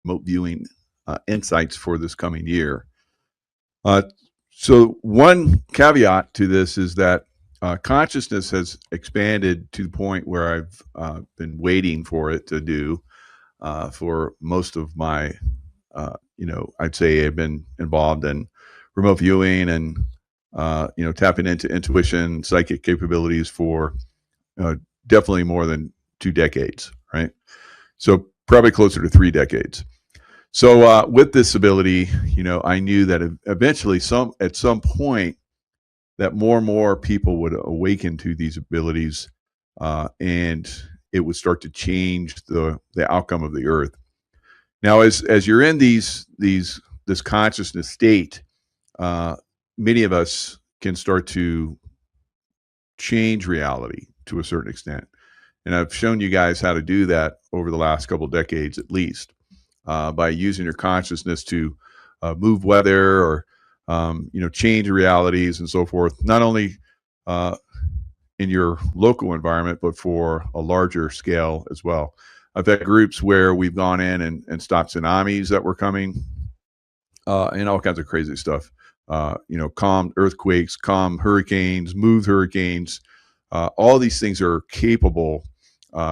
remote viewing insights for this coming year. Uh, so one caveat to this is that consciousness has expanded to the point where I've been waiting for it to do for most of my, I'd say I've been involved in remote viewing and, tapping into intuition, psychic capabilities for definitely more than 2 decades, right? So probably closer to 3 decades. So with this ability, I knew that eventually, at some point, that more and more people would awaken to these abilities, and it would start to change the outcome of the earth. Now, as you're in this consciousness state, many of us can start to change reality to a certain extent, and I've shown you guys how to do that over the last couple of decades, at least, by using your consciousness to move weather or change realities and so forth. Not only in your local environment, but for a larger scale as well. I've had groups where we've gone in and stopped tsunamis that were coming, and all kinds of crazy stuff. Calm earthquakes, calm hurricanes, move hurricanes. All these things are capable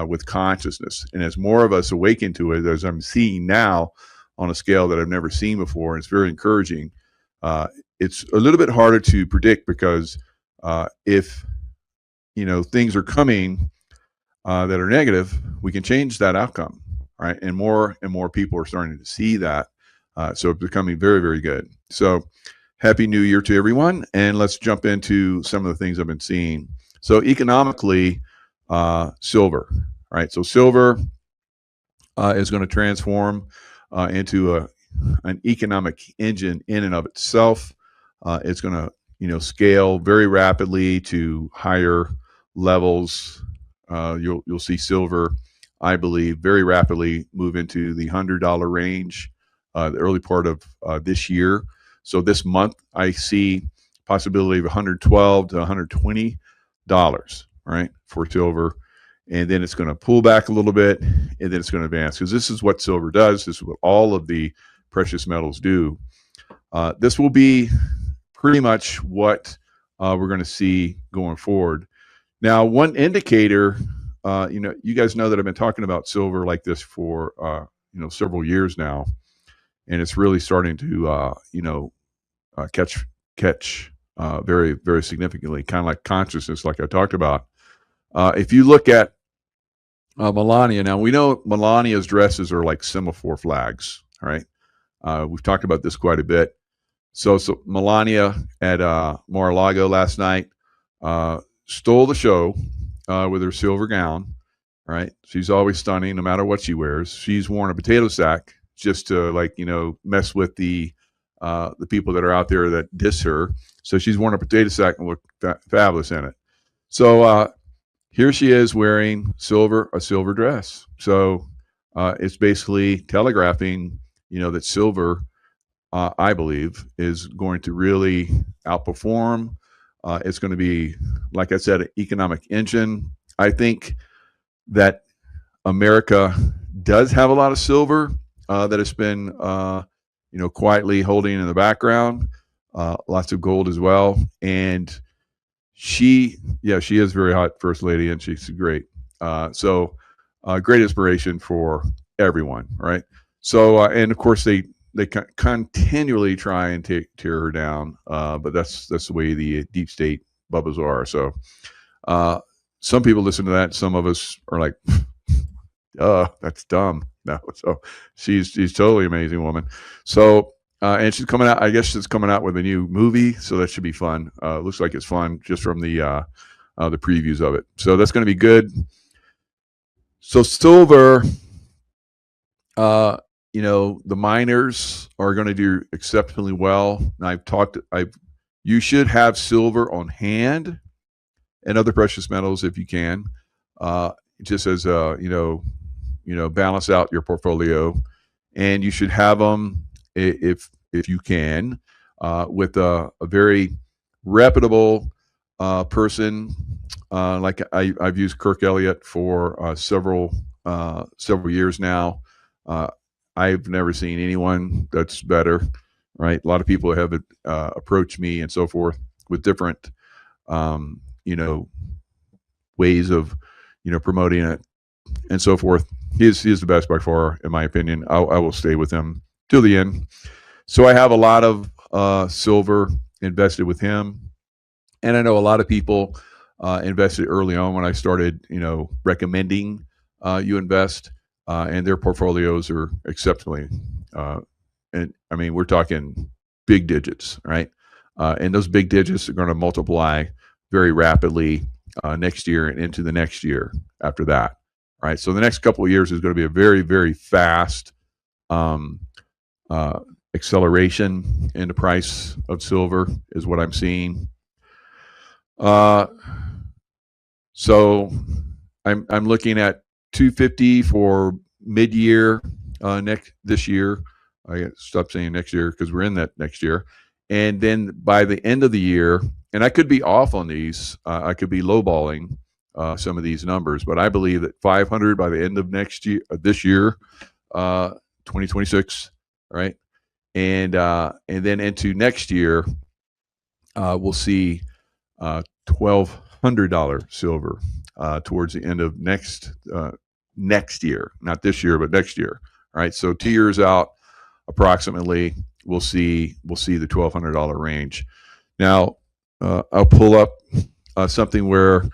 with consciousness. And as more of us awaken to it, as I'm seeing now on a scale that I've never seen before, and it's very encouraging. It's a little bit harder to predict because if things are coming that are negative, we can change that outcome, right? And more people are starting to see that. So it's becoming very, very good. So happy New Year to everyone. And let's jump into some of the things I've been seeing. So economically, silver, right? So silver is going to transform into an economic engine in and of itself. It's going to, scale very rapidly to higher levels. You'll see silver, I believe, very rapidly move into the $100 range, the early part of this year. So this month, I see possibility of $112 to $120, right, for silver. And then it's going to pull back a little bit, and then it's going to advance, because this is what silver does. This is what all of the precious metals do. This will be pretty much what we're going to see going forward. Now, one indicator, you guys know that I've been talking about silver like this for several years now, and it's really starting to catch very, very significantly, kind of like consciousness, like I talked about. If you look at Melania, now we know Melania's dresses are like semaphore flags, right? We've talked about this quite a bit. So Melania at Mar-a-Lago last night stole the show with her silver gown, right? She's always stunning no matter what she wears. She's worn a potato sack just to mess with the people that are out there that diss her. So she's worn a potato sack and look fabulous in it. So here she is wearing a silver dress. So it's basically telegraphing, that silver, I believe, is going to really outperform. It's going to be, like I said, an economic engine. I think that America does have a lot of silver that has been, quietly holding in the background. Lots of gold as well. And she is very hot, First Lady, and she's great. So great inspiration for everyone, right? So, and of course, they continually try and tear her down, but that's the way the deep state bubbas are. So some people listen to that. Some of us are like, that's dumb. No, so she's totally amazing woman. So and she's coming out. I guess she's coming out with a new movie, so that should be fun. Looks like it's fun just from the previews of it. So that's going to be good. So silver, the miners are going to do exceptionally well. And you should have silver on hand and other precious metals if you can, just as balance out your portfolio, and you should have them if you can with a very reputable person. Like I've used Kirk Elliott for several years now. I've never seen anyone that's better, right? A lot of people have approached me and so forth with different, you know, ways of, promoting it and so forth. He is the best by far, in my opinion. I will stay with him till the end. So I have a lot of silver invested with him, and I know a lot of people invested early on when I started, recommending you invest, and their portfolios are exceptionally, uh, and I mean we're talking big digits, right? And those big digits are going to multiply very rapidly next year and into the next year after that, right? So the next couple of years is going to be a very, very fast um, uh, acceleration in the price of silver, is what I'm seeing. Uh, so I'm looking at 250 for mid-year next this year. I stopped saying next year because we're in that next year, and then by the end of the year, and I could be off on these. I could be lowballing some of these numbers, but I believe that 500 by the end of next year, this year, 2026, right, and then into next year, we'll see $1,200 silver towards the end of next year, not this year, but next year. All right, so 2 years out, approximately, we'll see the $1,200 range. Now, I'll pull up something where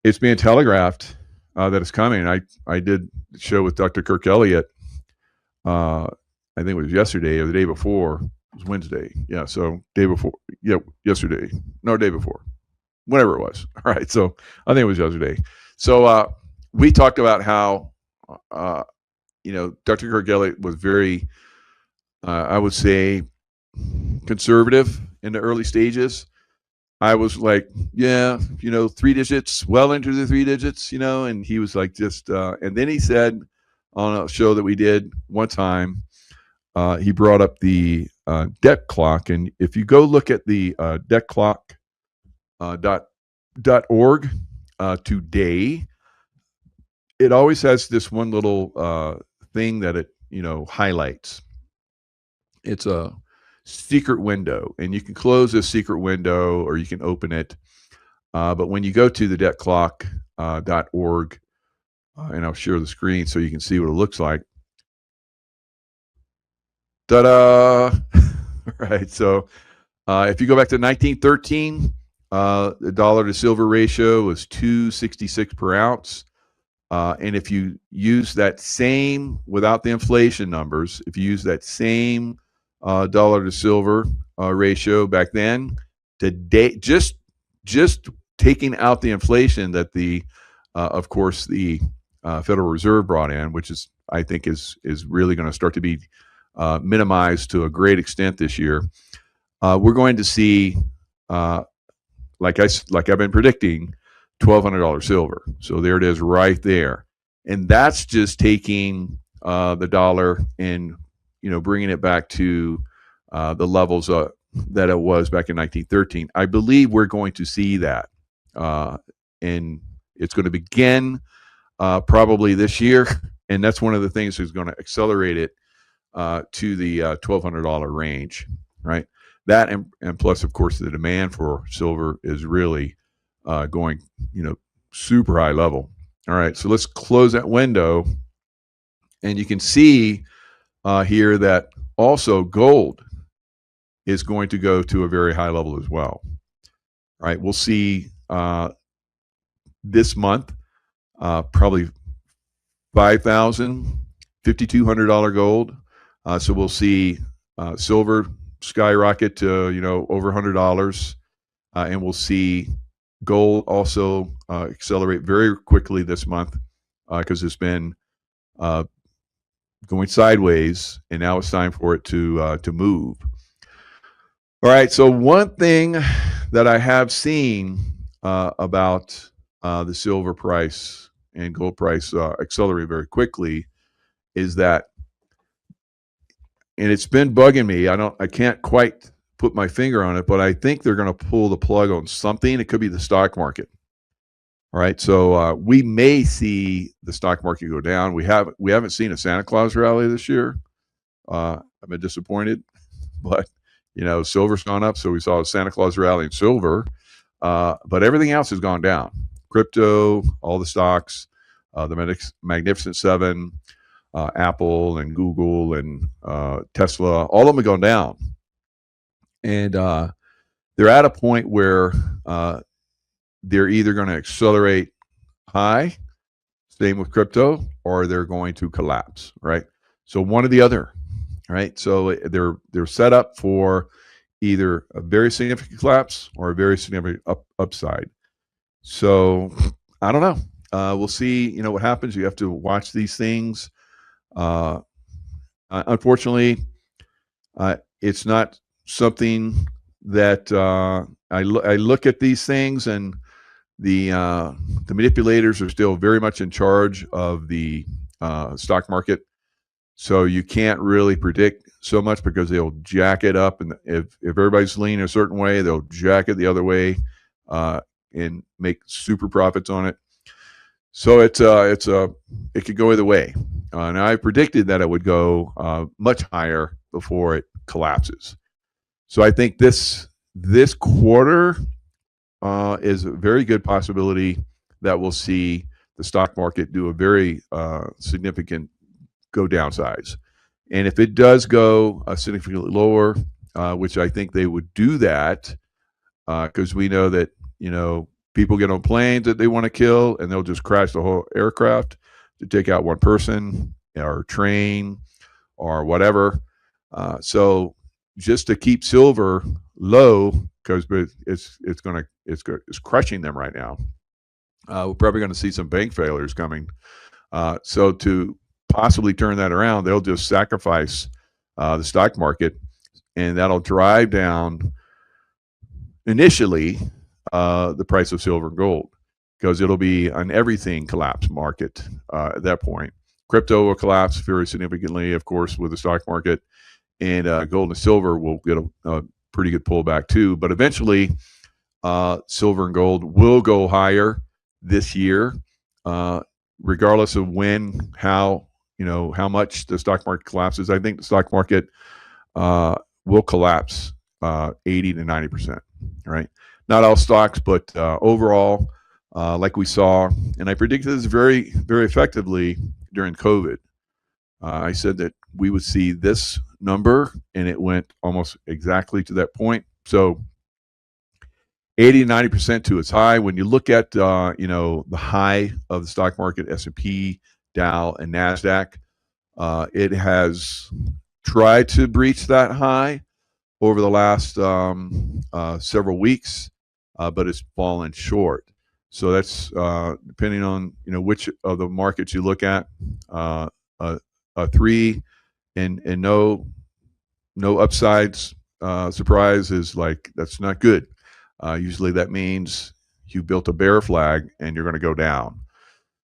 it's being telegraphed that it's coming. I did the show with Dr. Kirk Elliott. I think it was yesterday or the day before. It was Wednesday. Yeah, so day before. Yeah, yesterday. No, day before. Whatever it was. All right, so I think it was yesterday. So we talked about how, Dr. Kirk Elliott was very, I would say, conservative in the early stages. I was like, yeah, 3 digits, well into the 3 digits, and he was like, and then he said on a show that we did one time, he brought up the debt clock. And if you go look at the debtclock.org today, it always has this one little thing that it, highlights. It's a secret window, and you can close this secret window or you can open it. But when you go to the debtclock.org, and I'll share the screen so you can see what it looks like. Ta-da! Right. So if you go back to 1913, the dollar to silver ratio was 266 per ounce. And if you use that same, without the inflation numbers, if you use that same dollar to silver ratio back then, today, just taking out the inflation that of course, the Federal Reserve brought in, which is, I think, is really going to start to be minimized to a great extent this year. We're going to see, like I've been predicting, $1,200 silver. So there it is, right there, and that's just taking the dollar and bringing it back to the levels that it was back in 1913. I believe we're going to see that, and it's going to begin probably this year, and that's one of the things that's going to accelerate it to the $1,200 range, right? That and plus, of course, the demand for silver is really going, super high level. All right, so let's close that window, and you can see here that also gold is going to go to a very high level as well. All right, we'll see this month probably $5,000, $5,200 gold. So we'll see silver skyrocket to over $100, and we'll see gold also accelerate very quickly this month because it's been going sideways, and now it's time for it to move. All right. So one thing that I have seen about the silver price and gold price accelerate very quickly is that, and it's been bugging me. I can't quite put my finger on it, but I think they're going to pull the plug on something. It could be the stock market. All right, so we may see the stock market go down. We haven't seen a Santa Claus rally this year. I've been disappointed, but silver's gone up, so we saw a Santa Claus rally in silver. But everything else has gone down. Crypto, all the stocks, the Magnificent Seven, Apple and Google and Tesla, all of them have gone down, and they're at a point where they're either going to accelerate high, same with crypto, or they're going to collapse, right? So one or the other, right? So they're set up for either a very significant collapse or a very significant upside. So I don't know. We'll see. What happens. You have to watch these things. Unfortunately, it's not something that I look at these things, and the manipulators are still very much in charge of the stock market. So you can't really predict so much because they'll jack it up, and if everybody's leaning a certain way, they'll jack it the other way and make super profits on it. So it could go either way. And I predicted that it would go much higher before it collapses. So I think this quarter is a very good possibility that we'll see the stock market do a very significant go downsize. And if it does go significantly lower, which I think they would do that, because we know that people get on planes that they want to kill, and they'll just crash the whole aircraft to take out one person or train or whatever. So just to keep silver low, because it's crushing them right now. We're probably going to see some bank failures coming. So to possibly turn that around, they'll just sacrifice the stock market, and that'll drive down initially the price of silver and gold, because it'll be an everything collapse market at that point. Crypto will collapse very significantly, of course, with the stock market, and gold and silver will get a pretty good pullback too. But eventually, silver and gold will go higher this year, regardless of when, how much the stock market collapses. I think the stock market will collapse 80 to 90%. Right? Not all stocks, but overall, like we saw, and I predicted this very, very effectively during COVID. I said that we would see this number, and it went almost exactly to that point. So 80 to 90% to its high. When you look at the high of the stock market, S&P, Dow, and NASDAQ, it has tried to breach that high over the last several weeks, but it's fallen short. So that's depending on which of the markets you look at. A 3 and no upsides surprise is like, that's not good. Usually that means you built a bear flag and you're going to go down.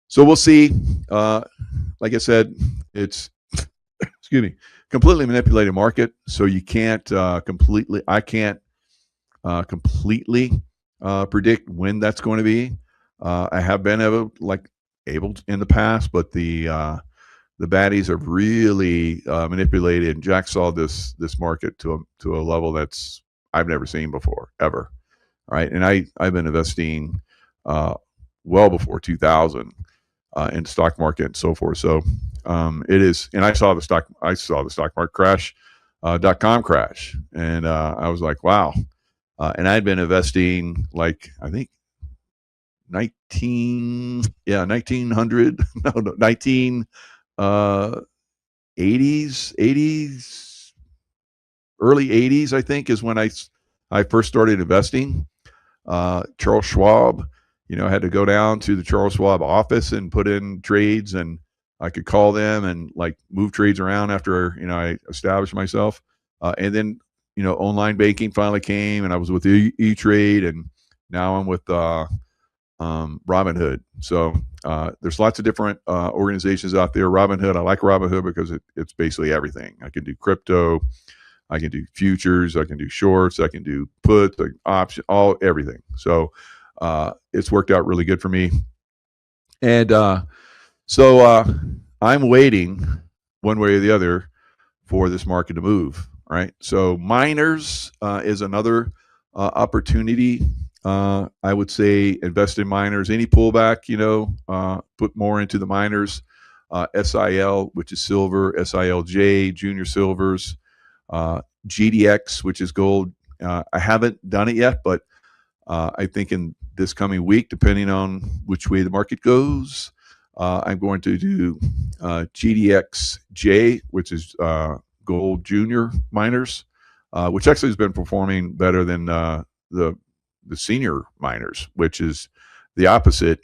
So we'll see. Like I said, it's excuse me, completely manipulated market. So you can't completely. I can't completely predict when that's going to be. I have been able in the past, but the baddies have really manipulated. And Jack saw this market to a level that's I've never seen before, ever. Right, and I've been investing well before 2000 in stock market and so forth. So it is, and I saw the stock market crash, .com crash, and I was like, wow. And I'd been investing like I think 1900 no 19 80s early 80s, I think, is when I first started investing. Charles Schwab, I had to go down to the Charles Schwab office and put in trades, and I could call them and like move trades around after I established myself. And then online banking finally came, and I was with E-Trade, and now I'm with Robinhood. So there's lots of different organizations out there. Robinhood, I like Robinhood because it's basically everything. I can do crypto, I can do futures, I can do shorts, I can do puts, like options, everything. So It's worked out really good for me. And so I'm waiting one way or the other for this market to move, right? So miners is another opportunity. I would say invest in miners. Any pullback, put more into the miners. SIL, which is silver, SILJ, junior silvers, GDX, which is gold. I haven't done it yet, but I think in this coming week, depending on which way the market goes, I'm going to do GDXJ, which is gold junior miners, which actually has been performing better than the senior miners, which is the opposite.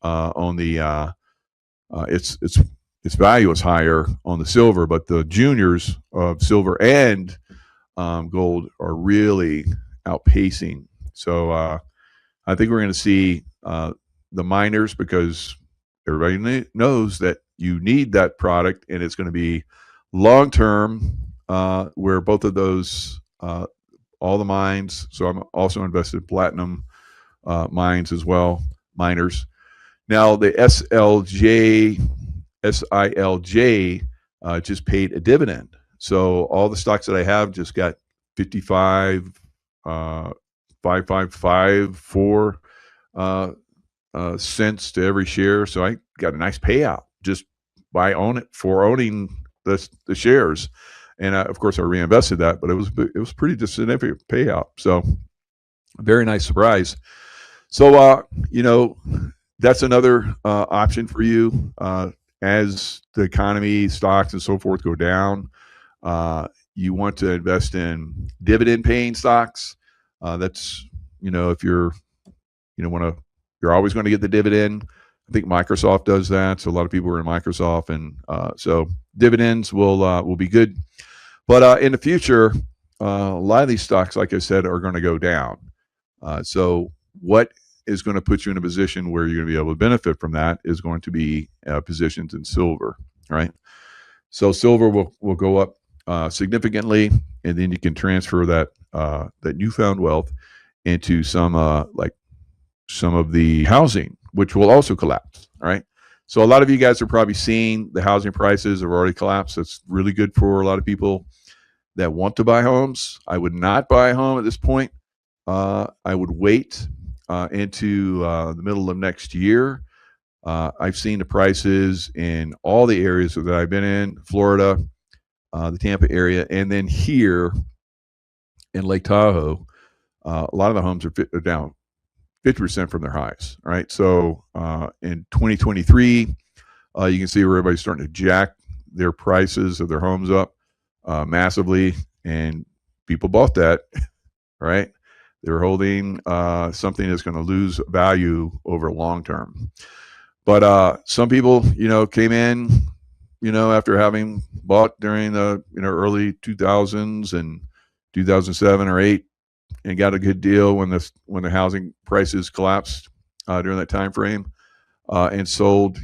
On the its value is higher on the silver, but the juniors of silver and gold are really outpacing. So I think we're going to see the miners, because everybody knows that you need that product, and it's going to be long term. Where both of those, all the mines. So I'm also invested in platinum mines as well, miners. Now the SILJ just paid a dividend. So all the stocks that I have just got 55, 555 cents to every share. So I got a nice payout just by owning the shares. And of course I reinvested that, but it was pretty significant payout. So very nice surprise. So that's another option for you as the economy, stocks, and so forth go down. You want to invest in dividend-paying stocks. That's if you're you're always going to get the dividend. I think Microsoft does that, so a lot of people are in Microsoft, and so dividends will be good. But in the future, a lot of these stocks, like I said, are going to go down. So what is going to put you in a position where you're going to be able to benefit from that is going to be positions in silver, right? So silver will go up significantly, and then you can transfer that newfound wealth into some of the housing, which will also collapse, right? So a lot of you guys are probably seeing the housing prices have already collapsed. That's really good for a lot of people that want to buy homes. I would not buy a home at this point. I would wait into the middle of next year. I've seen the prices in all the areas that I've been in, Florida, the Tampa area, and then here in Lake Tahoe. A lot of the homes are down 50% from their highs, right? So in 2023, you can see where everybody's starting to jack their prices of their homes up massively, and people bought that, right? They're holding something that's going to lose value over long term. But some people, came in, after having bought during the early 2000s and 2007 or 8, and got a good deal when the housing prices collapsed during that time frame, and sold,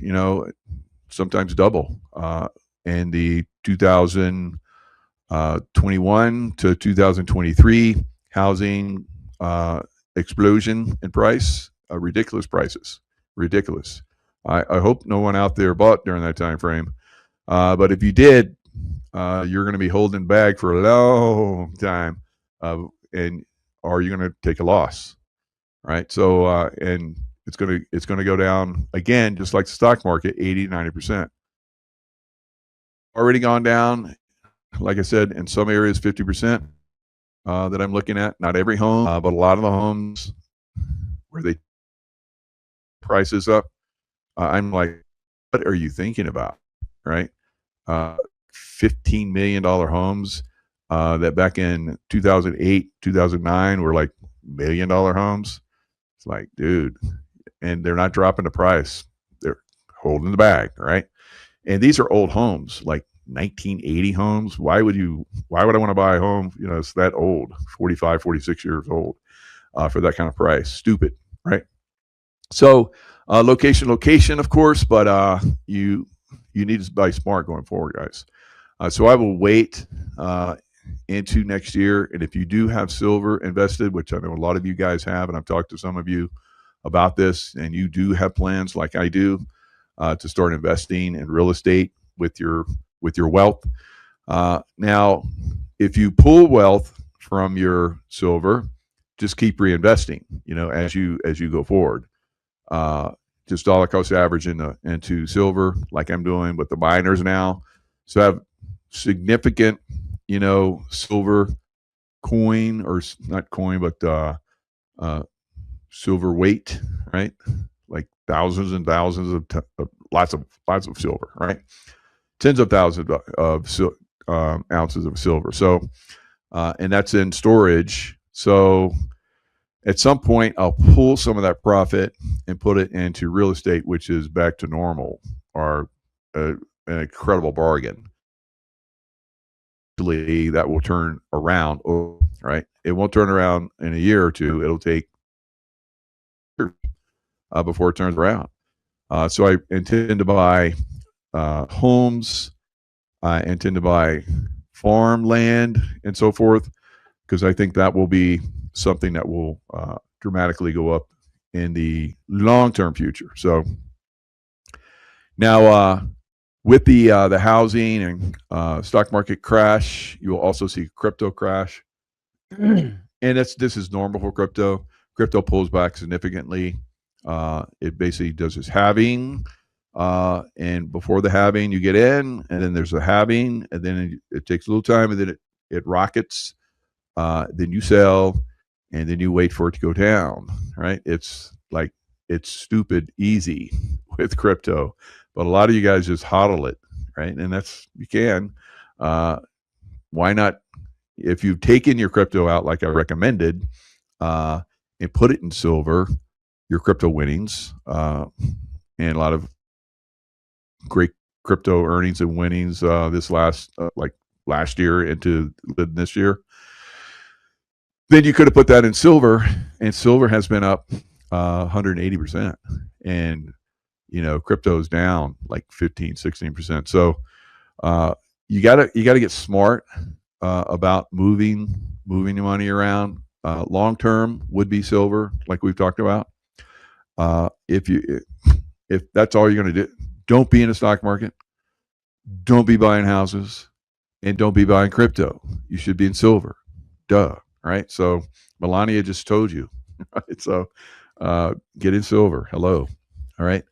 sometimes double in the 2021 to 2023 housing explosion in price, ridiculous prices, ridiculous. I hope no one out there bought during that time frame, but if you did, you're going to be holding bag for a long time, and or you're going to take a loss, right? So and it's going to go down again, just like the stock market, 80-90%. Already gone down, like I said, in some areas 50%. That I'm looking at. Not every home, but a lot of the homes where they prices up. I'm like, what are you thinking about, right? $15 million homes that back in 2008, 2009 were like $1 million homes. It's like, dude, and they're not dropping the price. They're holding the bag, right? And these are old homes, like 1980 homes. Why would I want to buy a home? It's that old, 45, 46 years old, for that kind of price. Stupid, right? So location, of course, but you need to buy smart going forward, guys. So I will wait into next year. And if you do have silver invested, which I know a lot of you guys have, and I've talked to some of you, about this, and you do have plans like I do to start investing in real estate with your wealth. Now, if you pull wealth from your silver, just keep reinvesting. As you go forward. Uh, just dollar cost average into silver, like I'm doing with the miners now. So have significant, silver coin, or not coin, but uh, silver weight, right? Like thousands and thousands of lots of silver, right? Tens of thousands of ounces of silver. So, and that's in storage. So at some point, I'll pull some of that profit and put it into real estate, which is back to normal, or an incredible bargain. That will turn around, right? It won't turn around in a year or two. It'll take years before it turns around. So I intend to buy homes. I intend to buy farmland and so forth, because I think that will be something that will dramatically go up in the long-term future. So now, with the housing and stock market crash, you will also see crypto crash, and this is normal for crypto. Crypto pulls back significantly. It basically does its halving, and before the halving, you get in, and then there's a halving, and then it takes a little time, and then it rockets. Then you sell, and then you wait for it to go down. Right? It's stupid easy with crypto, but a lot of you guys just hodl it, right? And you can. Why not? If you've taken your crypto out like I recommended, and put it in silver, your crypto winnings, and a lot of great crypto earnings and winnings this last year into this year. Then you could have put that in silver, and silver has been up 180%, and crypto is down like 15, 16%. So you gotta get smart about moving your money around. Long term would be silver, like we've talked about. If that's all you're going to do, don't be in the stock market, don't be buying houses, and don't be buying crypto. You should be in silver. Duh. Right? So Melania just told you. Right? So get in silver. Hello. All right.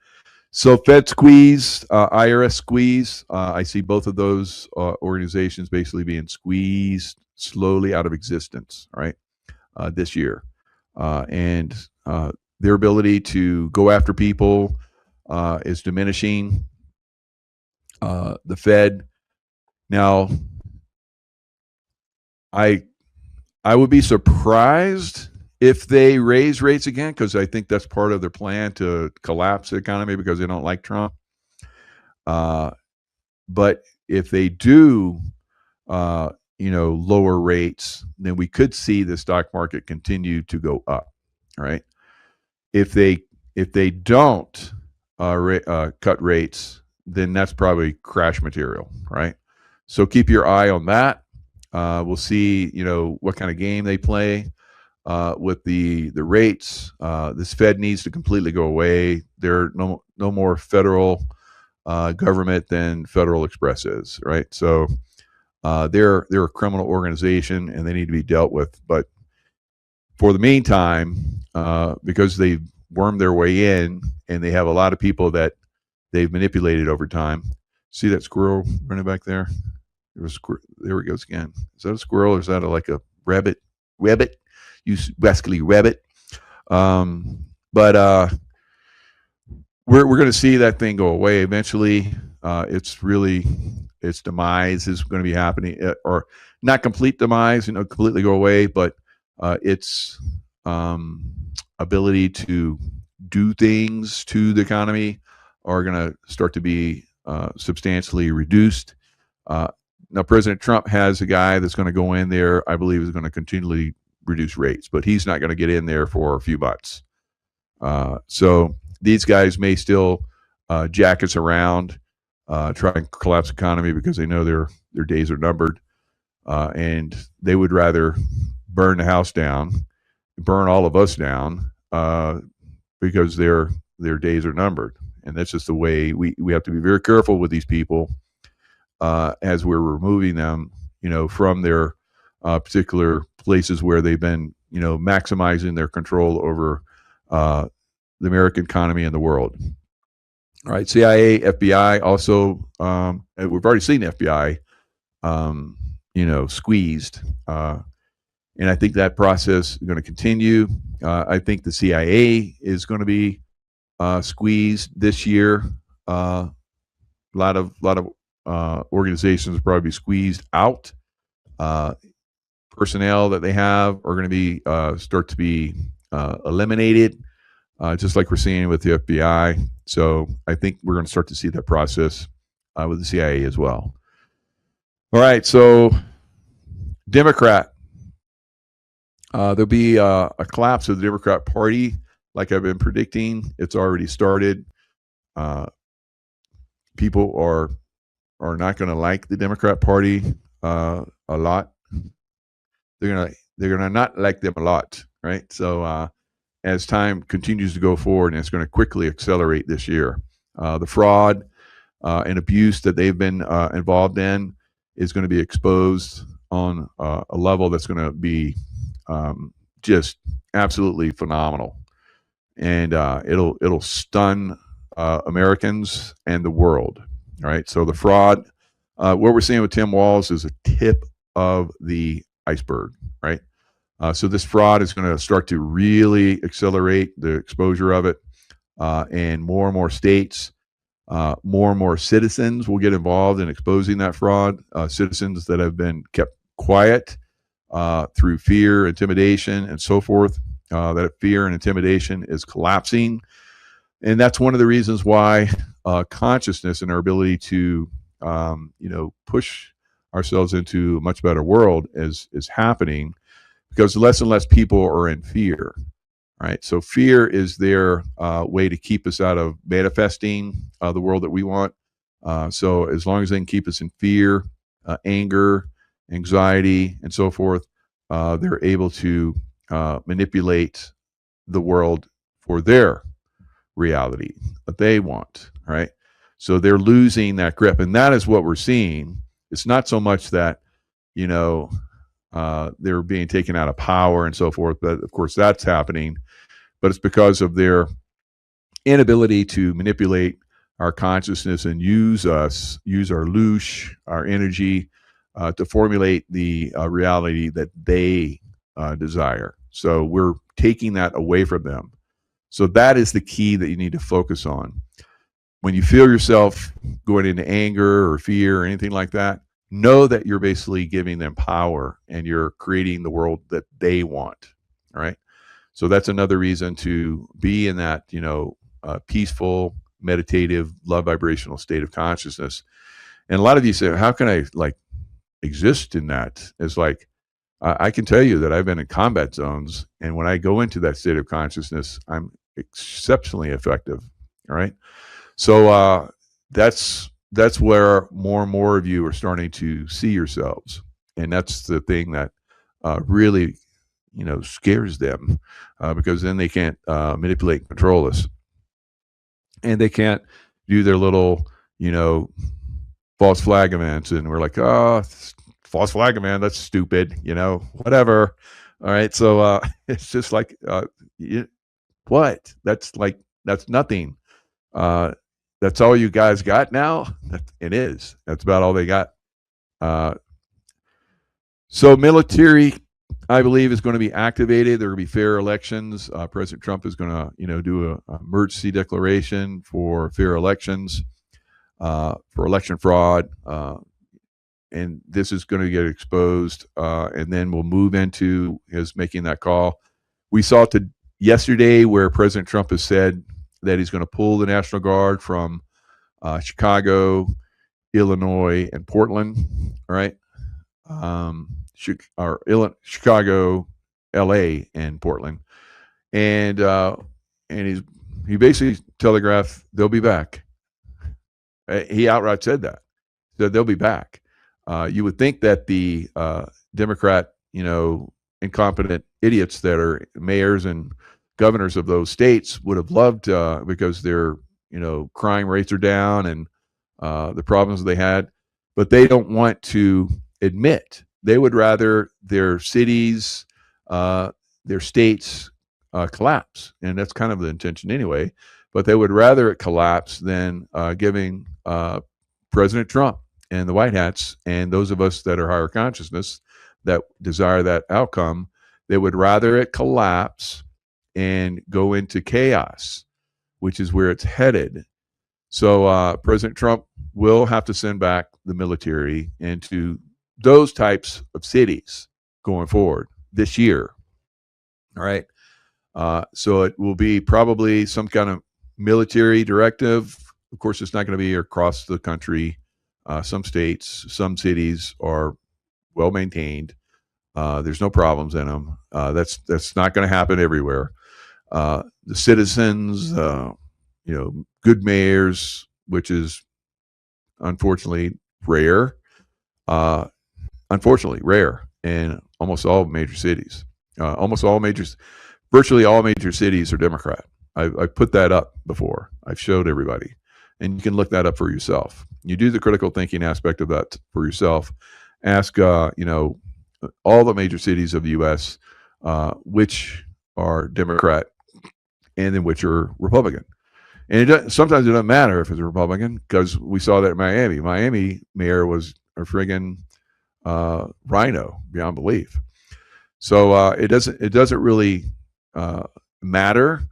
So Fed squeeze, IRS squeeze. I see both of those organizations basically being squeezed slowly out of existence, right, this year. And their ability to go after people is diminishing. The Fed. Now, I would be surprised if they raise rates again, because I think that's part of their plan to collapse the economy because they don't like Trump. But if they do, lower rates, then we could see the stock market continue to go up. Right? If they don't cut rates, then that's probably crash material. Right? So keep your eye on that. We'll see, what kind of game they play with the rates. This Fed needs to completely go away. There are no more federal government than Federal Express is, right? So they're a criminal organization, and they need to be dealt with. But for the meantime, because they've wormed their way in, and they have a lot of people that they've manipulated over time. See that squirrel running back there? There it goes again. Is that a squirrel, or is that like a rabbit? Rabbit, you rascally rabbit. But we're going to see that thing go away eventually. Its demise is going to be happening, or not complete demise, completely go away, but its ability to do things to the economy are going to start to be substantially reduced. Now, President Trump has a guy that's going to go in there, I believe, is going to continually reduce rates, but he's not going to get in there for a few months. So these guys may still jack us around, try and collapse the economy because they know their days are numbered, and they would rather burn the house down, burn all of us down, because their days are numbered. And that's just the way we have to be very careful with these people as we're removing them, from their particular places where they've been, maximizing their control over the American economy and the world. All right, CIA, FBI also, we've already seen FBI, squeezed. And I think that process is going to continue. I think the CIA is going to be squeezed this year. A lot of organizations will probably be squeezed out. Personnel that they have are going to be start to be eliminated, just like we're seeing with the FBI. So I think we're going to start to see that process with the CIA as well. All right, so Democrat. There'll be a collapse of the Democrat Party, like I've been predicting. It's already started. People are not going to like the Democrat Party a lot. They're gonna not like them a lot, right? So as time continues to go forward, and it's going to quickly accelerate this year, the fraud and abuse that they've been involved in is going to be exposed on a level that's going to be just absolutely phenomenal, and it'll stun Americans and the world. All right, so the fraud, what we're seeing with Tim Walz is a tip of the iceberg, right? So this fraud is going to start to really accelerate the exposure of it, and more states, more and more citizens will get involved in exposing that fraud. Citizens that have been kept quiet through fear, intimidation, and so forth. That fear and intimidation is collapsing, and that's one of the reasons why consciousness and our ability to, push ourselves into a much better world is happening, because less and less people are in fear. Right, so fear is their way to keep us out of manifesting the world that we want. So as long as they can keep us in fear, anger, anxiety, and so forth, they're able to manipulate the world for their reality that they want, right? So they're losing that grip, and that is what we're seeing. It's not so much that, they're being taken out of power and so forth, but of course that's happening, but it's because of their inability to manipulate our consciousness and use our loosh, our energy, to formulate the reality that they desire. So we're taking that away from them. So that is the key that you need to focus on. When you feel yourself going into anger or fear or anything like that, know that you're basically giving them power and you're creating the world that they want. All right. So that's another reason to be in that, peaceful, meditative, love vibrational state of consciousness. And a lot of you say, how can I exist in that? It's like, I can tell you that I've been in combat zones, and when I go into that state of consciousness, I'm exceptionally effective. All right. So that's where more and more of you are starting to see yourselves, and that's the thing that really, scares them, because then they can't manipulate and control us, and they can't do their little, false flag events, and we're like, oh, false flag event, that's stupid, whatever. All right, so it's just like, what? That's nothing. That's all you guys got now? It is. That's about all they got. So military, I believe, is going to be activated. There are going to be fair elections. President Trump is going to do an emergency declaration for fair elections, for election fraud, and this is going to get exposed, and then we'll move into his making that call. We saw yesterday where President Trump has said that he's going to pull the National Guard from Chicago, Illinois, and Portland. All right, Chicago, L.A., and Portland, and he basically telegraphed they'll be back. He outright said that they'll be back. You would think that the Democrat, incompetent idiots that are mayors and governors of those states would have loved because their crime rates are down and the problems they had, but they don't want to admit. They would rather their cities, their states collapse, and that's kind of the intention anyway. But they would rather it collapse than giving President Trump and the White Hats and those of us that are higher consciousness that desire that outcome. They would rather it collapse and go into chaos, which is where it's headed. So President Trump will have to send back the military into those types of cities going forward this year. All right. So it will be probably some kind of military directive. Of course, it's not going to be across the country. Some states, some cities are well maintained. There's no problems in them. That's not going to happen everywhere. The citizens, good mayors, which is unfortunately rare. Unfortunately rare in almost all major cities. Virtually all major cities are Democrat. I put that up before. I've showed everybody, and you can look that up for yourself. You do the critical thinking aspect of that for yourself. Ask, all the major cities of the U.S. Which are Democrat and then which are Republican. And sometimes it doesn't matter if it's a Republican, because we saw that in Miami. Miami mayor was a friggin' rhino beyond belief. So it doesn't really matter.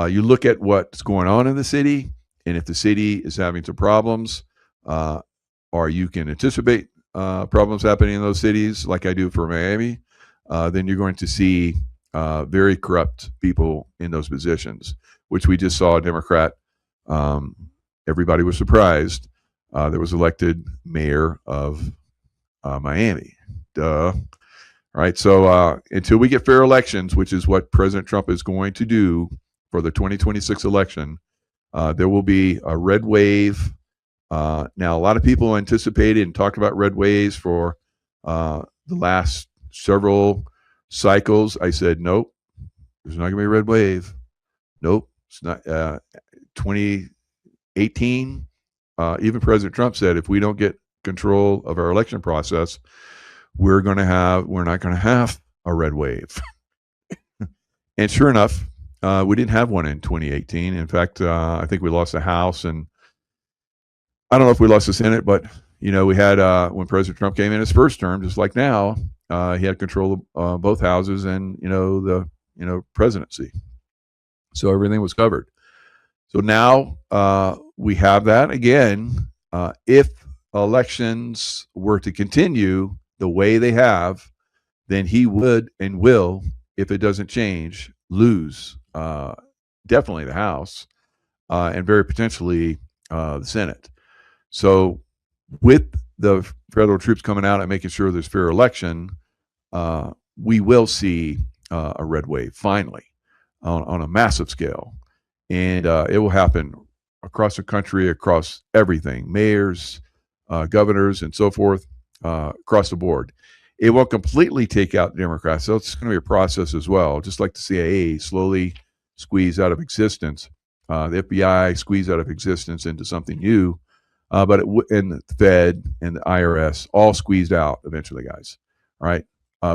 You look at what's going on in the city, and if the city is having some problems, or you can anticipate problems happening in those cities, like I do for Miami, then you're going to see very corrupt people in those positions, which we just saw a Democrat. Everybody was surprised. There was elected mayor of Miami. Duh. All right. So until we get fair elections, which is what President Trump is going to do for the 2026 election, there will be a red wave. Now, a lot of people anticipated and talked about red waves for the last several cycles. I said, nope, there's not going to be a red wave. Nope, it's not. 2018, even President Trump said, if we don't get control of our election process, we're not going to have a red wave. And sure enough, we didn't have one in 2018. In fact, I think we lost the House, and I don't know if we lost the Senate, but we had when President Trump came in his first term, just like now, he had control of both houses and the presidency. So everything was covered. So now we have that again. If elections were to continue the way they have, then he would and will, if it doesn't change, lose definitely the House and very potentially the Senate. So with the federal troops coming out and making sure there's fair election, we will see a red wave finally on a massive scale. And it will happen across the country, across everything, mayors, governors, and so forth, across the board. It won't completely take out Democrats, so it's going to be a process as well, just like the CIA slowly squeezed out of existence, the FBI squeezed out of existence into something new, and the Fed and the IRS all squeezed out eventually, guys. All right,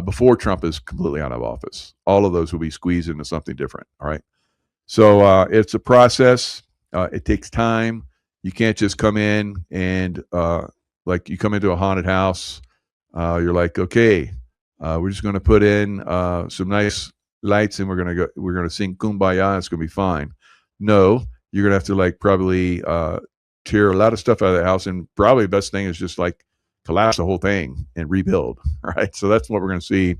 before Trump is completely out of office, all of those will be squeezed into something different. All right. So it's a process. It takes time. You can't just come in and like you come into a haunted house. You're like, okay, we're just going to put in some nice lights and we're going to sing Kumbaya. It's going to be fine. No, you're going to have to like probably tear a lot of stuff out of the house, and probably the best thing is just like collapse the whole thing and rebuild. Right. So that's what we're going to see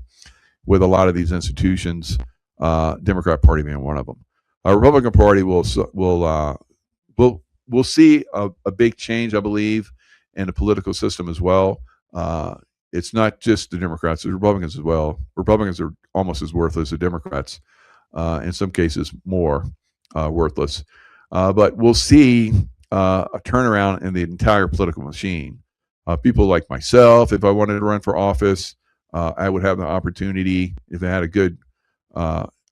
with a lot of these institutions. Democrat Party being one of them. Republican Party will see a big change, I believe, in the political system as well. It's not just the Democrats; the Republicans as well. Republicans are almost as worthless as Democrats, in some cases more worthless. But we'll see a turnaround in the entire political machine. People like myself, if I wanted to run for office, I would have the opportunity, if I had a good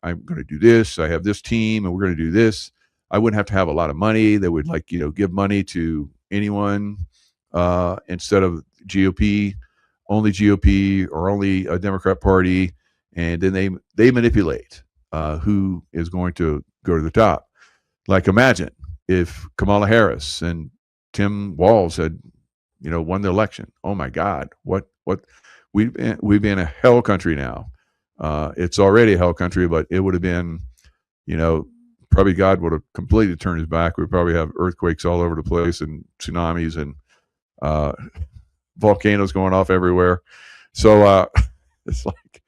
I'm going to do this. I have this team, and we're going to do this. I wouldn't have to have a lot of money. They would give money to anyone instead of GOP or only a Democrat Party, and then they manipulate who is going to go to the top. Like imagine if Kamala Harris and Tim Walz had won the election. Oh my God, what we've been a hell country now. It's already a hell country, but it would have been, probably God would have completely turned his back. We'd probably have earthquakes all over the place and tsunamis and volcanoes going off everywhere. So it's like,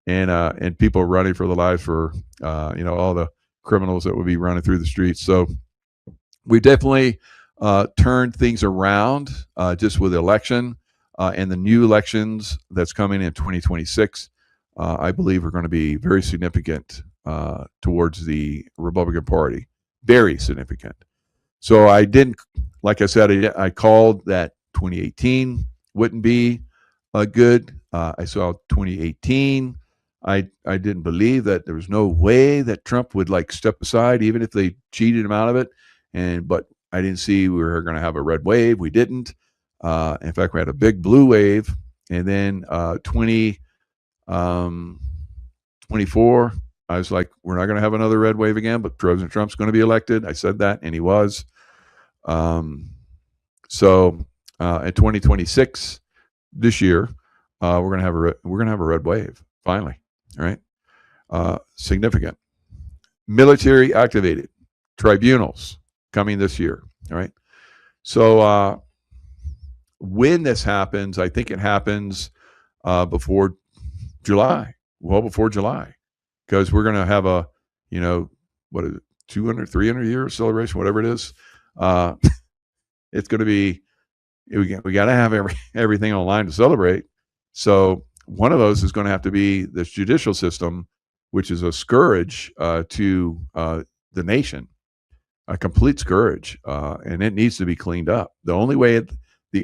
and people running for their lives for, all the criminals that would be running through the streets. So we definitely turned things around just with the election and the new elections that's coming in 2026. I believe are going to be very significant towards the Republican Party, very significant. So I didn't, like I said, I called that 2018 wouldn't be good. I saw 2018. I didn't believe that there was no way that Trump would step aside, even if they cheated him out of it. But I didn't see we were going to have a red wave. We didn't. In fact, we had a big blue wave, and then 2024. I was like, we're not going to have another red wave again, but President Trump's going to be elected. I said that, and he was. So in 2026, this year, we're going to have a red wave finally. All right, significant. Military activated tribunals coming this year. All right, so when this happens, I think it happens before July. Well, before July, because we're going to have a, what is it, 200, 300 year celebration, whatever it is. It's going to be, we got to have everything online to celebrate. So one of those is going to have to be this judicial system, which is a scourge to the nation, a complete scourge, and it needs to be cleaned up. The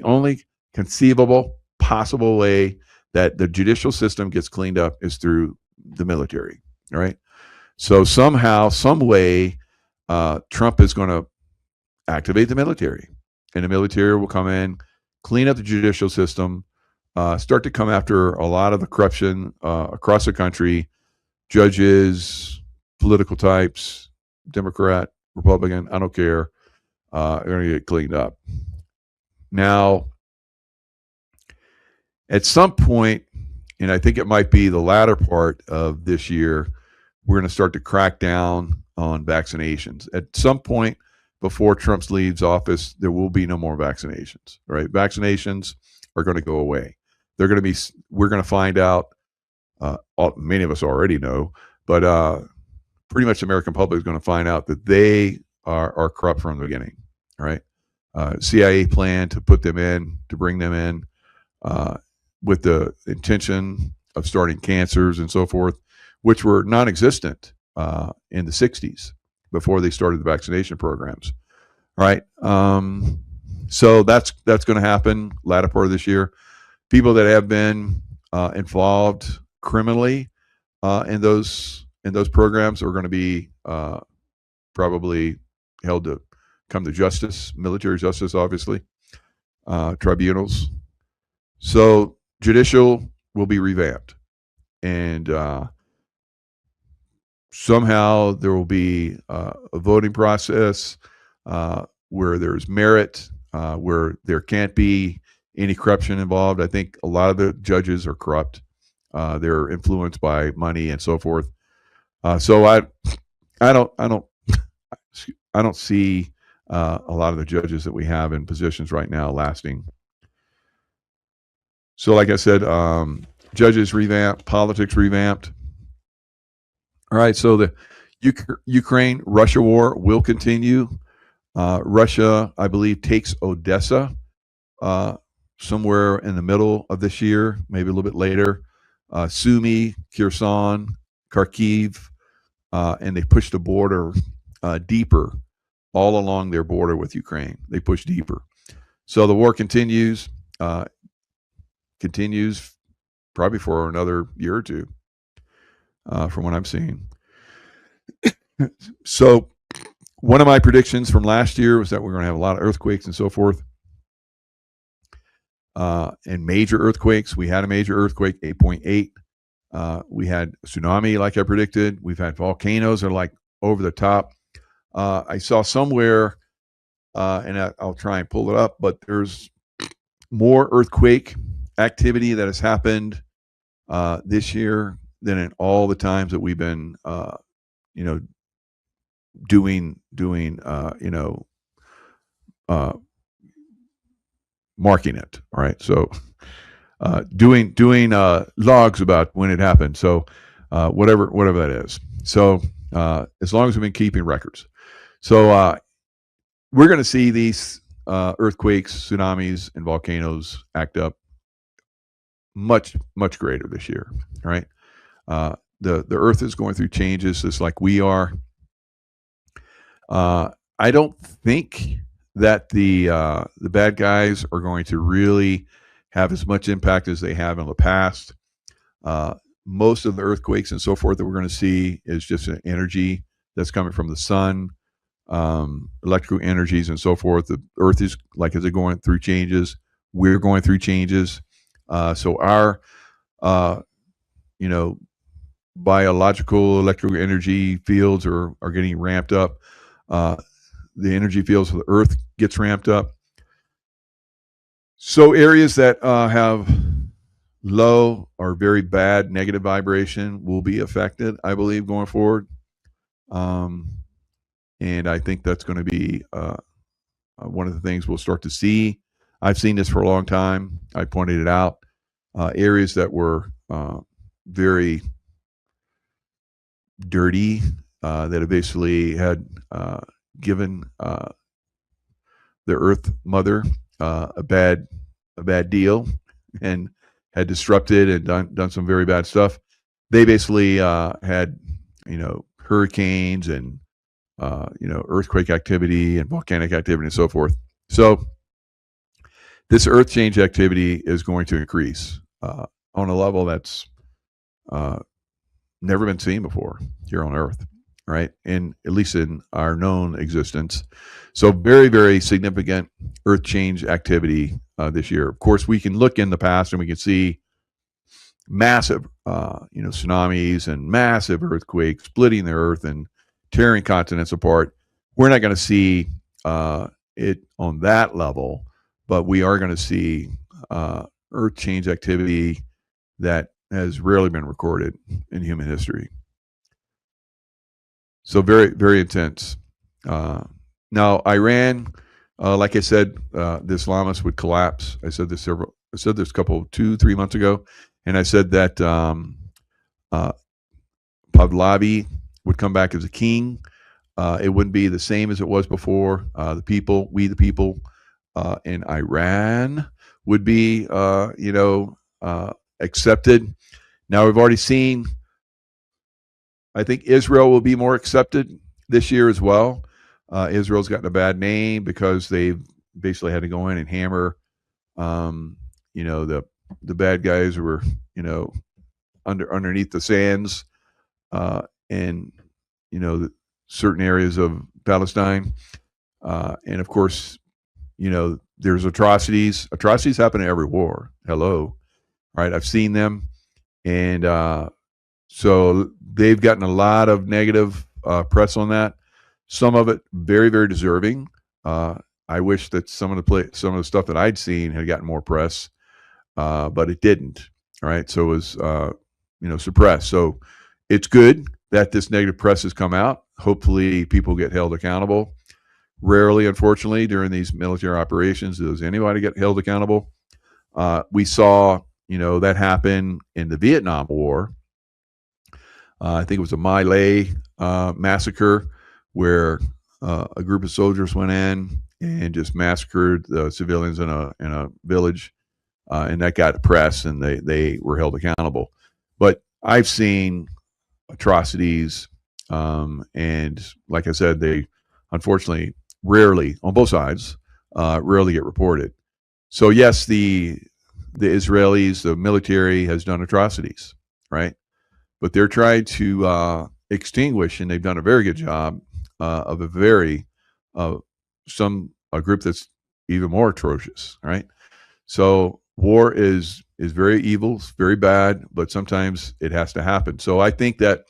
only conceivable possible way that the judicial system gets cleaned up is through the military. All right. So somehow, some way, Trump is going to activate the military, and the military will come in, clean up the judicial system, start to come after a lot of the corruption across the country, judges, political types, Democrat, Republican, I don't care, are going to get cleaned up. Now, at some point, and I think it might be the latter part of this year, we're going to start to crack down on vaccinations. At some point before Trump leaves office, there will be no more vaccinations, right? Vaccinations are going to go away. We're going to find out, many of us already know, but pretty much the American public is going to find out that they are corrupt from the beginning, right? CIA plan to bring them in, with the intention of starting cancers and so forth, which were non-existent in the 60s before they started the vaccination programs. All right. So that's going to happen latter part of this year. People that have been involved criminally in those programs are going to be probably held to come to justice, military justice, obviously, tribunals. So judicial will be revamped, and somehow there will be a voting process where there's merit, where there can't be any corruption involved. I think a lot of the judges are corrupt. They're influenced by money and so forth. So I don't see a lot of the judges that we have in positions right now lasting. So, like I said, judges revamped, politics revamped. All right, so the Ukraine-Russia war will continue. Russia, I believe, takes Odessa somewhere in the middle of this year, maybe a little bit later. Sumy, Kherson, Kharkiv, and they push the border deeper, all along their border with Ukraine. They push deeper. So the war continues probably for another year or two, from what I'm seeing. So one of my predictions from last year was that we're going to have a lot of earthquakes and so forth. And major earthquakes. We had a major earthquake, 8.8. We had a tsunami, like I predicted. We've had volcanoes that are like over the top. I saw somewhere, and I'll try and pull it up, but there's more earthquake activity that has happened this year than in all the times that we've been, doing, uh, marking it. All right, so doing logs about when it happened. So whatever that is. So as long as we've been keeping records, so we're going to see these earthquakes, tsunamis, and volcanoes act up much greater this year. Right? The Earth is going through changes just like we are. I don't think that the bad guys are going to really have as much impact as they have in the past. Most of the earthquakes and so forth that we're going to see is just an energy that's coming from the sun, electrical energies and so forth. The Earth is, like, as it going through changes, we're going through changes. So our, you know, biological electrical energy fields are getting ramped up. The energy fields of the Earth gets ramped up. So areas that have low or very bad negative vibration will be affected, I believe, going forward. And I think that's going to be one of the things we'll start to see. I've seen this for a long time. I pointed it out. Areas that were very dirty, that have basically had given the Earth Mother a bad deal, and had disrupted and done some very bad stuff. They basically had, hurricanes and earthquake activity and volcanic activity and so forth. So this earth change activity is going to increase on a level that's never been seen before here on Earth, right? And at least in our known existence. So very, very significant earth change activity this year. Of course, we can look in the past and we can see massive, tsunamis and massive earthquakes splitting the earth and tearing continents apart. We're not going to see it on that level, but we are going to see earth change activity that has rarely been recorded in human history. So very, very intense. Now, Iran, like I said, the Islamists would collapse. I said this 2-3 months ago, and I said that Pahlavi would come back as a king. It wouldn't be the same as it was before. The people in Iran would be, accepted. Now we've already seen, I think Israel will be more accepted this year as well. Israel's gotten a bad name because they've basically had to go in and hammer, the bad guys who were, underneath the sands, and certain areas of Palestine, and of course, there's atrocities. Atrocities happen in every war. Hello, right? I've seen them, and so they've gotten a lot of negative press on that. Some of it very, very deserving. I wish that some of the stuff that I'd seen had gotten more press, but it didn't. Right, so it was suppressed. So it's good that this negative press has come out. Hopefully, people get held accountable. Rarely, unfortunately, during these military operations does anybody get held accountable. We saw, that happen in the Vietnam War. I think it was a My Lai massacre, where a group of soldiers went in and just massacred the civilians in a village, and that got press, and they were held accountable. But I've seen atrocities, and like I said, they unfortunately rarely, on both sides, rarely get reported. So yes, the Israelis, the military has done atrocities, right? But they're trying to extinguish, and they've done a very good job of a very a group that's even more atrocious, right? So war is very evil, it's very bad, but sometimes it has to happen. So I think that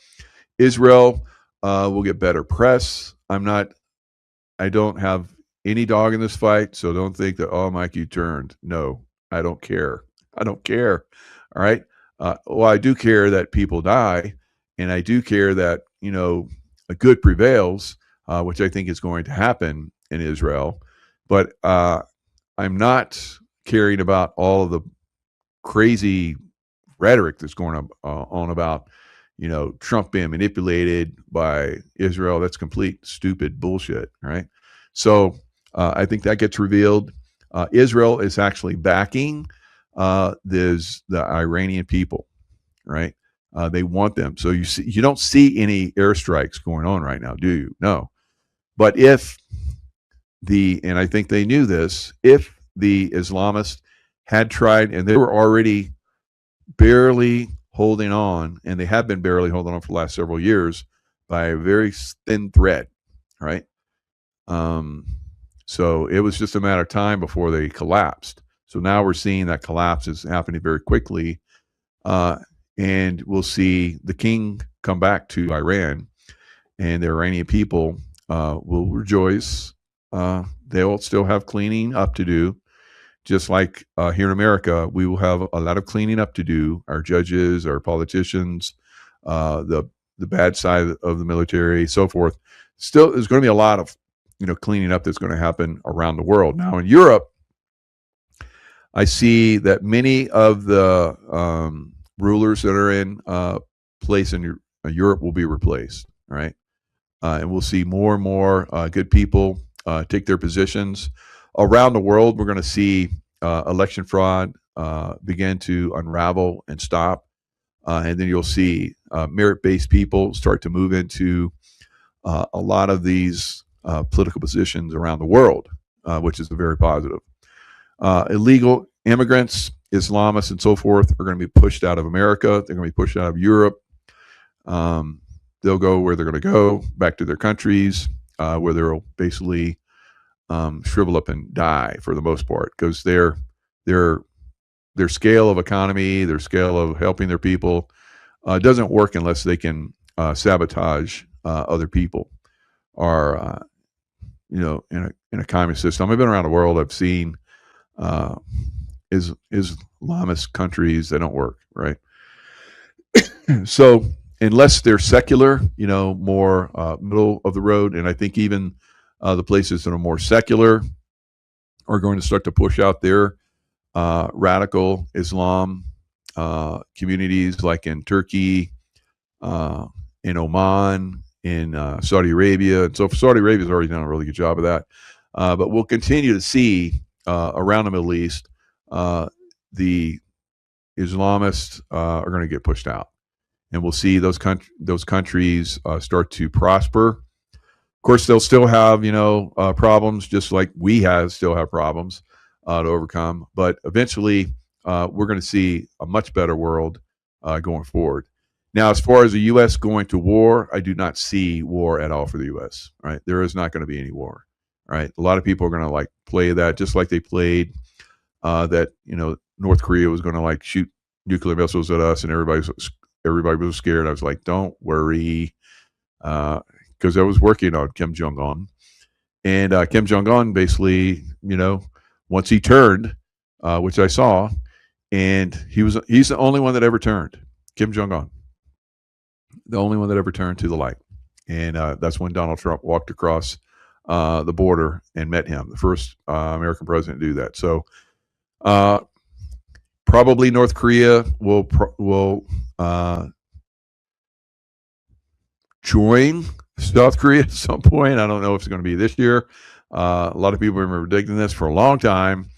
Israel will get better press. I don't have any dog in this fight, so don't think that, oh, Mike, you turned. No, I don't care. I don't care. All right. Well, I do care that people die, and I do care that a good prevails, which I think is going to happen in Israel. But I'm not caring about all of the crazy rhetoric that's going on about Trump being manipulated by Israel. That's complete stupid bullshit, right? So I think that gets revealed. Israel is actually backing the Iranian people, right? They want them. So you don't see any airstrikes going on right now, do you? No. But and I think they knew this, if the Islamists had tried, and they were already barely holding on, and they have been barely holding on for the last several years by a very thin thread, right? So it was just a matter of time before they collapsed. So now we're seeing that collapse is happening very quickly, and we'll see the king come back to Iran, and the Iranian people will rejoice. They'll still have cleaning up to do. Just like here in America, we will have a lot of cleaning up to do. Our judges, our politicians, the bad side of the military, so forth. Still, there's going to be a lot of cleaning up that's going to happen around the world. Now in Europe, I see that many of the rulers that are in place in Europe will be replaced. Right, and we'll see more and more good people take their positions. Around the world, we're going to see election fraud begin to unravel and stop. And then you'll see merit-based people start to move into a lot of these political positions around the world, which is very positive. Illegal immigrants, Islamists, and so forth are going to be pushed out of America. They're going to be pushed out of Europe. They'll go where they're going to go, back to their countries, where they'll basically shrivel up and die for the most part, because their scale of economy, their scale of helping their people doesn't work unless they can sabotage other people. Or in a communist system, I've been around the world. I've seen Islamist countries. They don't work, right? So unless they're secular, more middle of the road, and I think even the places that are more secular are going to start to push out their radical Islam communities, like in Turkey, in Oman, in Saudi Arabia. And so Saudi Arabia has already done a really good job of that. But we'll continue to see around the Middle East, the Islamists are going to get pushed out. And we'll see those countries start to prosper. Of course, they'll still have problems, just like we still have problems to overcome. But eventually, we're going to see a much better world going forward. Now, as far as the U.S. going to war, I do not see war at all for the U.S. Right? There is not going to be any war. Right? A lot of people are going to play that, just like they played that North Korea was going to shoot nuclear missiles at us, and everybody was scared. I was like, don't worry, because I was working on Kim Jong-un, and Kim Jong-un basically, once he turned, which I saw, and he's the only one that ever turned. Kim Jong-un, the only one that ever turned to the light, and that's when Donald Trump walked across the border and met him, the first American president to do that. So probably North Korea will join South Korea at some point. I don't know if it's going to be this year. A lot of people have been predicting this for a long time,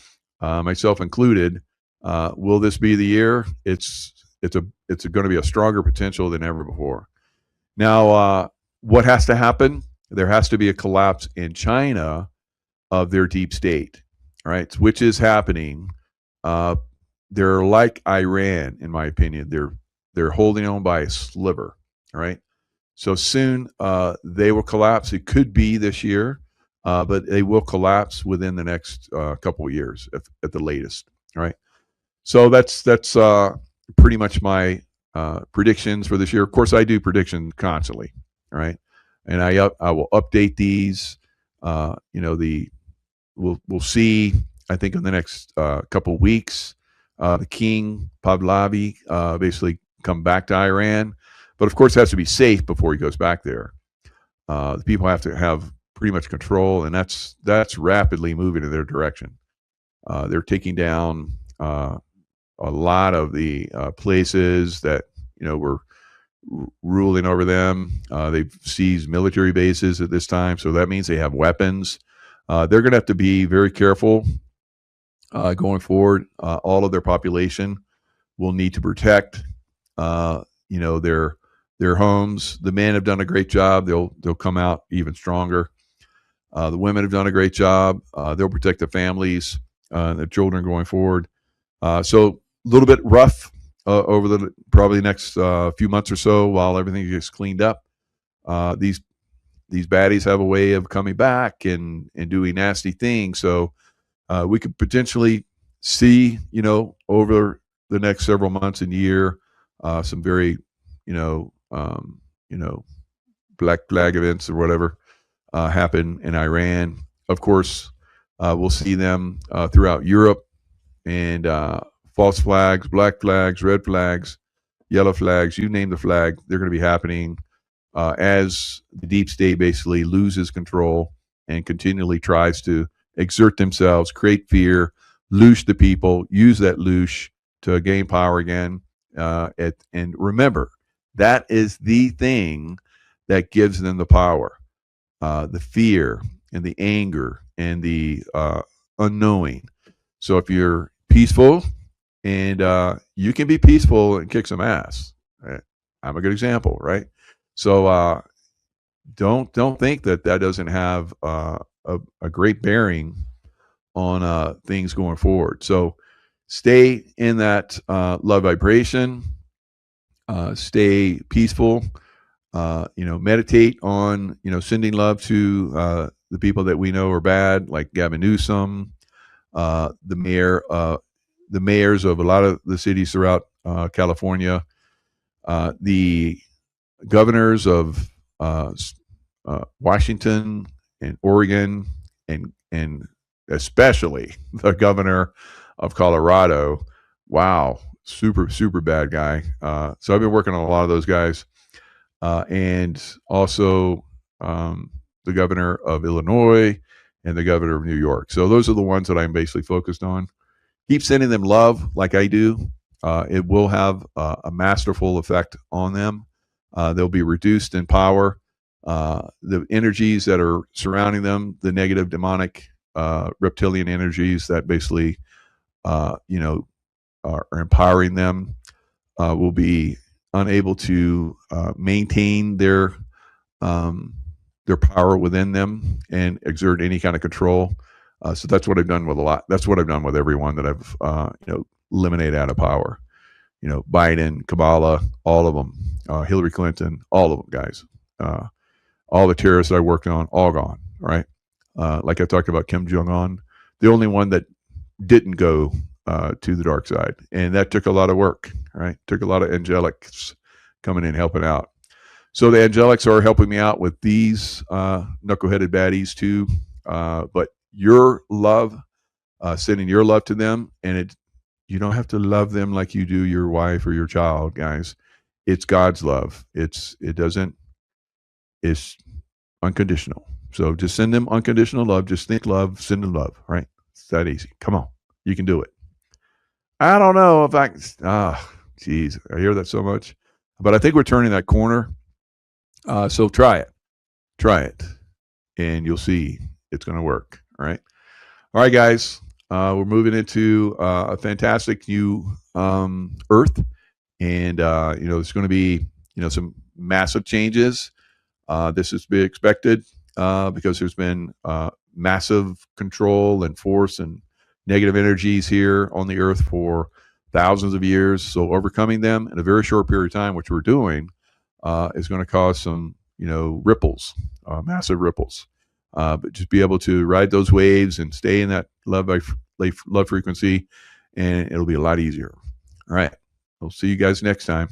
myself included. Will this be the year? It's going to be a stronger potential than ever before. Now, what has to happen? There has to be a collapse in China of their deep state, right? Which is happening. They're like Iran, in my opinion. They're holding on by a sliver, right? So soon they will collapse. It could be this year, but they will collapse within the next couple of years at the latest. Right. So that's pretty much my predictions for this year. Of course, I do predictions constantly. Right. And I will update these. The we'll see. I think in the next couple of weeks, the king Pahlavi basically come back to Iran, but of course, it has to be safe before he goes back there. The people have to have pretty much control, and that's rapidly moving in their direction. They're taking down a lot of the places that were ruling over them. They've seized military bases at this time, so that means they have weapons. They're going to have to be very careful going forward. All of their population will need to protect, their homes. The men have done a great job. They'll come out even stronger. The women have done a great job. They'll protect the families, the children going forward. So a little bit rough over the probably next few months or so while everything gets cleaned up. These baddies have a way of coming back and doing nasty things. So we could potentially see, over the next several months and year, some very, black flag events or whatever happen in Iran. Of course, we'll see them throughout Europe, and false flags, black flags, red flags, yellow flags, you name the flag, they're going to be happening as the deep state basically loses control and continually tries to exert themselves, create fear, loosh the people, use that loosh to gain power again. And remember, that is the thing that gives them the power, the fear and the anger and the unknowing. So if you're peaceful, and you can be peaceful and kick some ass. Right? I'm a good example, right? So don't think that doesn't have a great bearing on things going forward. So stay in that love vibration. Stay peaceful. Meditate on sending love to the people that we know are bad, like Gavin Newsom, the mayors of a lot of the cities throughout California, the governors of Washington and Oregon, and especially the governor of Colorado. Wow, super bad guy. So I've been working on a lot of those guys, and also the governor of Illinois and the governor of New York. So those are the ones that I'm basically focused on. Keep sending them love like I do. It will have a masterful effect on them. They'll be reduced in power. The energies that are surrounding them, the negative, demonic, reptilian energies that basically, are empowering them, will be unable to maintain their power within them and exert any kind of control. So that's what I've done with a lot. That's what I've done with everyone that I've eliminated out of power. Biden, Kamala, all of them, Hillary Clinton, all of them, guys. All the terrorists that I worked on, all gone. Right? Like I talked about Kim Jong-un, the only one that didn't go to the dark side, and that took a lot of work. Right? Took a lot of angelics coming in helping out. So the angelics are helping me out with these knuckleheaded baddies too. But your love, sending your love to them, and you don't have to love them like you do your wife or your child, guys. It's God's love. It's unconditional. So just send them unconditional love. Just think love, send them love. Right? It's that easy. Come on, you can do it. I don't know if I. Geez, I hear that so much, but I think we're turning that corner. So try it, and you'll see it's going to work. All right, guys. We're moving into a fantastic new Earth, and there's going to be some massive changes. This is to be expected because there's been massive control and force and negative energies here on the Earth for thousands of years. So overcoming them in a very short period of time, which we're doing, is going to cause some, ripples, massive ripples. But just be able to ride those waves and stay in that love frequency, and it'll be a lot easier. All right. We'll see you guys next time.